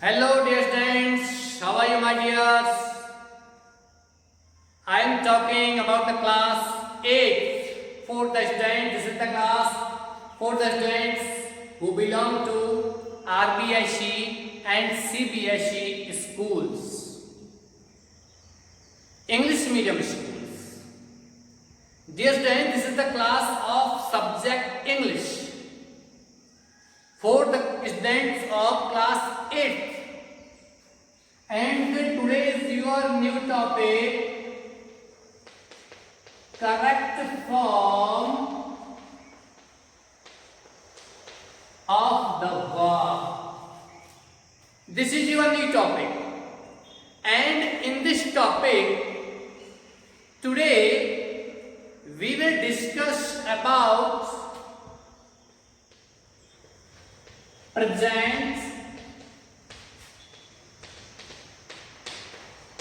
Hello dear students, how are you my dears? I am talking about the class 8 for the students. This is the class for the students who belong to RBIC and CBSE schools, English medium schools. Dear students, this is the class of subject English for the students of class 8. And today is your new topic, correct form of the verb. This is your new topic, and in this topic today we will discuss about present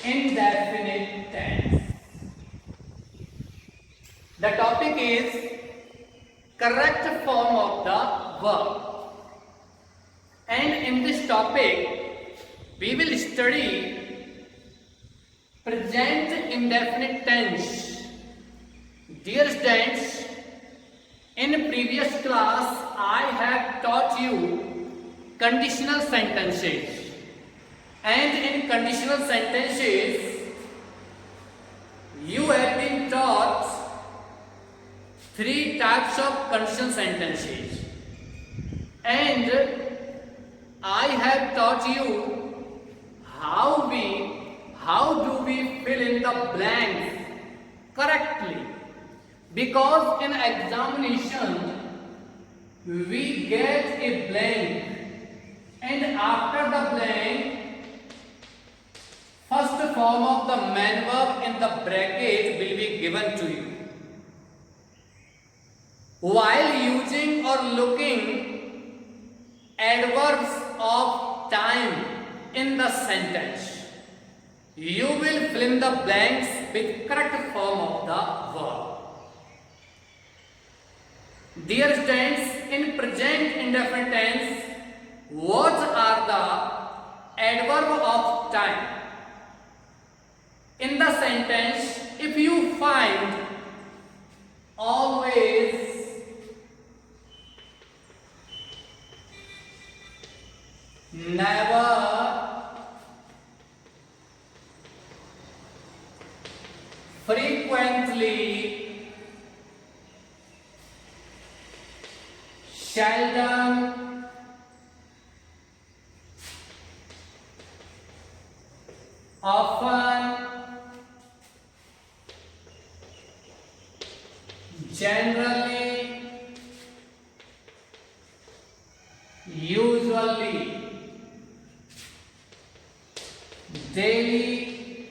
indefinite tense. The topic is correct form of the verb, and in this topic we will study present indefinite tense. Dear students, in previous class I have taught you conditional sentences. And in conditional sentences, you have been taught three types of conditional sentences. And I have taught you how do we fill in the blanks correctly. Because in examination, we get a blank, and after the blank, first form of the main verb in the bracket will be given to you. While using or looking adverbs of time in the sentence, you will fill in the blanks with correct form of the verb. Dear students, in present indefinite tense, what are the adverb of time? In the sentence, if you find always, never, frequently, seldom, often, generally, usually, daily,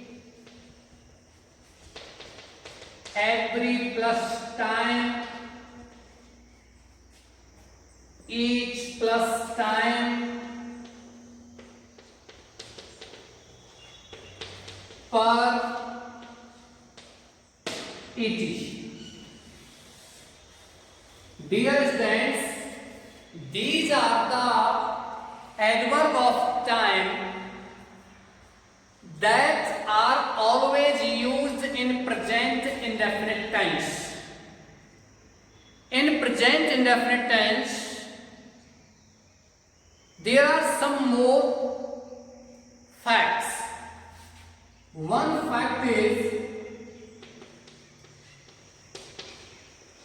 every plus time, each plus time, per, etc. Dear students, these are the adverb of time that are always used in present indefinite tense. In present indefinite tense, there are some more facts. One fact is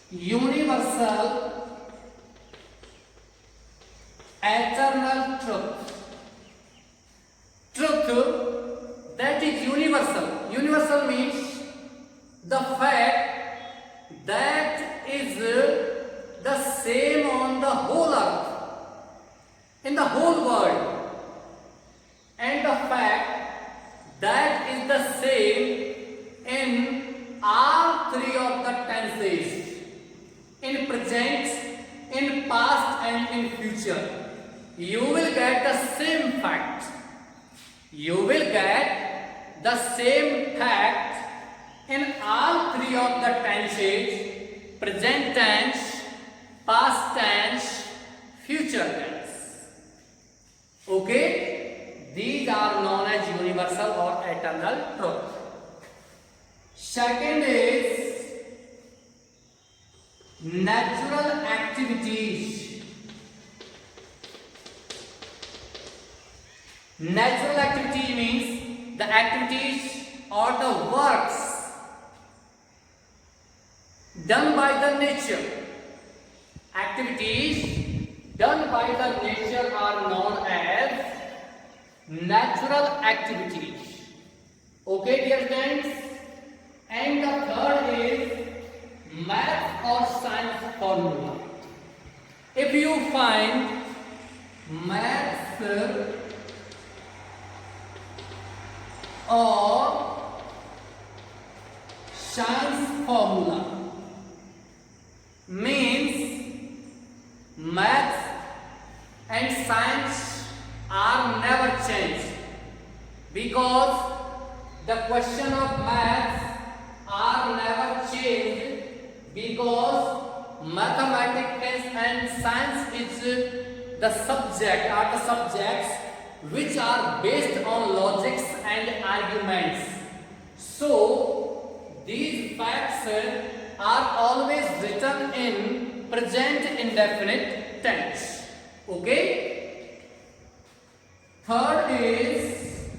universal, eternal truth. Truth that is universal. Universal means the fact that is the same on the whole earth, in the whole world, and the fact that is the same in all three of the tenses, in present, in past and in future. You will get the same fact. You will get the same fact in all three of the tenses: present tense, past tense, future tense. Okay? These are known as universal or eternal truth. Second is natural activities. Natural activity means the activities or the works done by the nature. Activities done by the nature are known as natural activities. Okay, dear friends? And the third is math or science formula. If you find math or science formula, means math and science are never changed, because the question of math are never changed, because mathematics and science is the subject or the subjects which are based on logics and arguments. So these facts are always written in present indefinite tense. Okay? Third is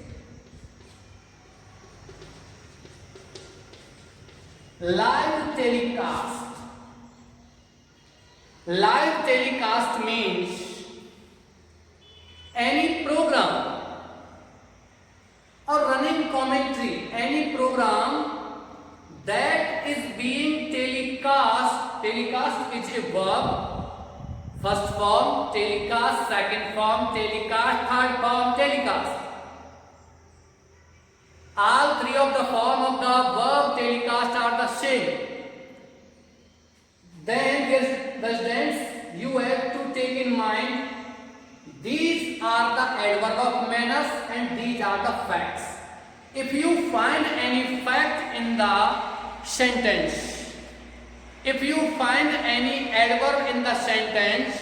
live telecast. Live telecast means any program or running commentary, any program that is being telecast. Telecast is a verb. First form telecast, second form telecast, third form telecast. All three of the form of the verb telecast are the same. Then you have to take in mind these are the adverb of manners and these are the facts. If you find any fact in the sentence, if you find any adverb in the sentence,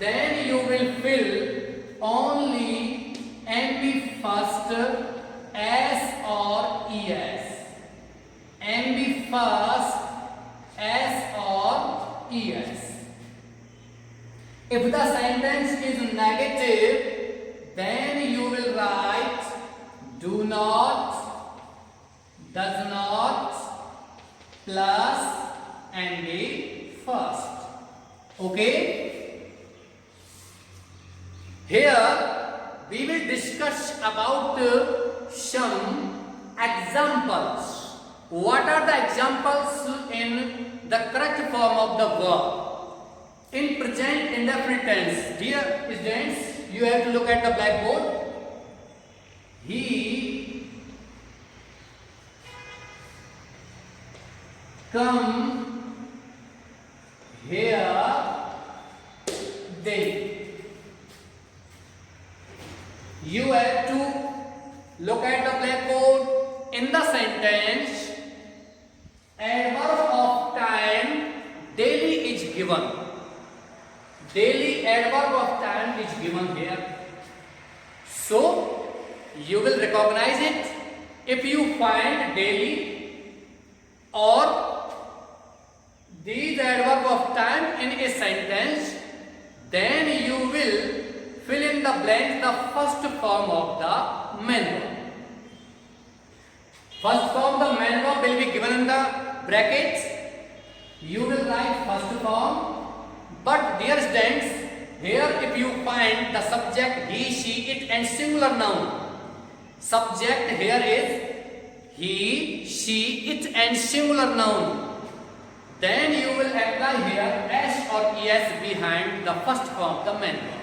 then you will fill only NB first, S or ES. NB first, S or ES. If the sentence is negative, then you will write do not, does not, plus NB first. Okay? Here we will discuss about some examples. What are the examples in the correct form of the verb? In present indefinite tense, dear students, you have to look at the blackboard. He come here daily. You have to look at the blackboard. In the sentence, adverb of time daily is given. Daily adverb of time is given here. So you will recognize it if you find daily or these adverb of time in a sentence, then you will fill in the blank the first form of the main verb. First form, the main verb will be given in the brackets. You will write first form. But dear students, here if you find the subject he, she, it and singular noun. Subject here is he, she, it and singular noun. Then you will apply here S or ES behind the first form, the main verb.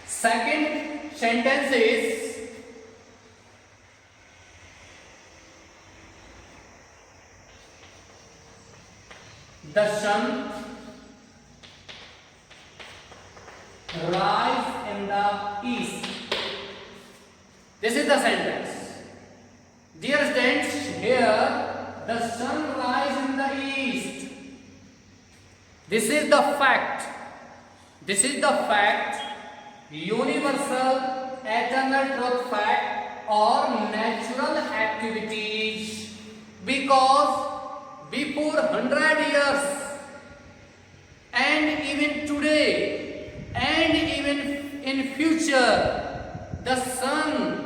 Second sentence is the sun rise in the east. This is the sentence. Dear students, here the sun rise in the east. This is the fact. This is the fact universal, eternal truth fact or natural activities, because before 100 years and even today and even in future, the sun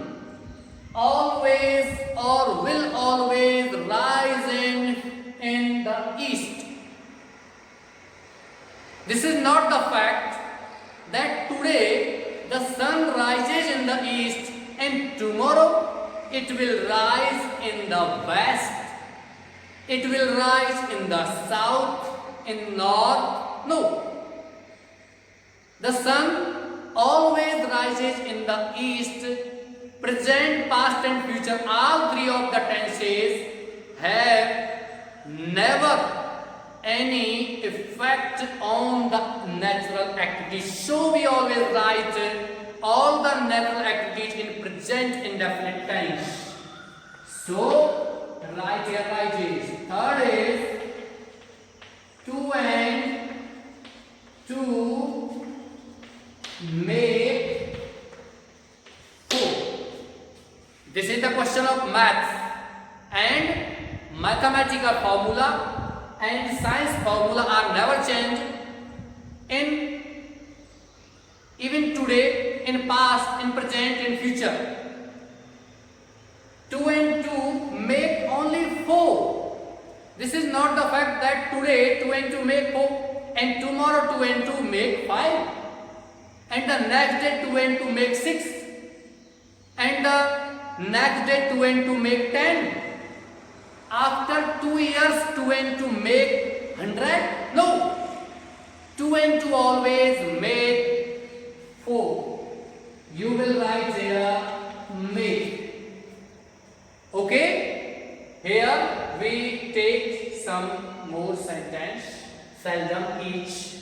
always or will always rise in the east. This is not the fact that today the sun rises in the east and tomorrow it will rise in the west, it will rise in the south, in north. No. The sun always rises in the east. Present, past and future, all three of the tenses have never any effect on the natural activities. So we always write all the natural activities in present indefinite tense. So write here like this. Third is to and to make four. This is the question of maths, and mathematical formula and science formula are never changed in even today, in past, in present, in future. 2 and 2 make only 4. This is not the fact that today 2 and 2 make 4 and tomorrow 2 and 2 make 5 and the next day 2 and 2 make 6 and the next day 2 and 2 make 10. After 2 years 2 and 2 make 100? No. 2 and 2 always make 4. You will write here make. Okay? Here we take some more sentence. Seldom each.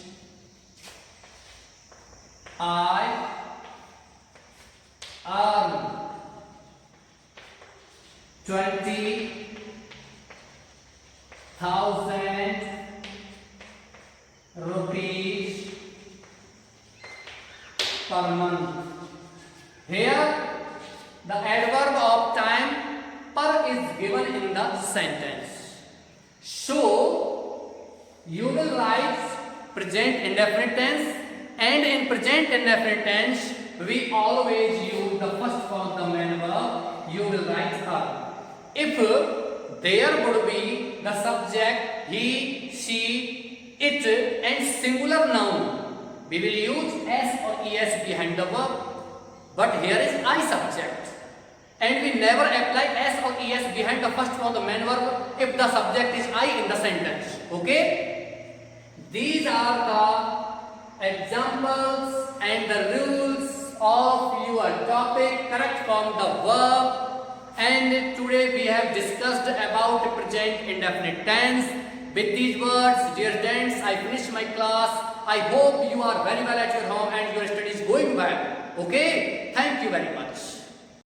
I earn 20,000 rupees per month. Here the adverb of time per is given in the sentence. So you will write present indefinite tense, and in present indefinite tense we always use the first form of the main verb. You will write her. If there would be the subject he, she, it and singular noun, we will use s or es behind the verb. But here is I subject, and we never apply s or es behind the first form of the main verb if the subject is I in the sentence. Okay? These are the examples and the rules of your topic, correct from the verb. And today we have discussed about present indefinite tense. With these words, dear students, I finish my class. I hope you are very well at your home and your studies going well. Okay? Thank you very much.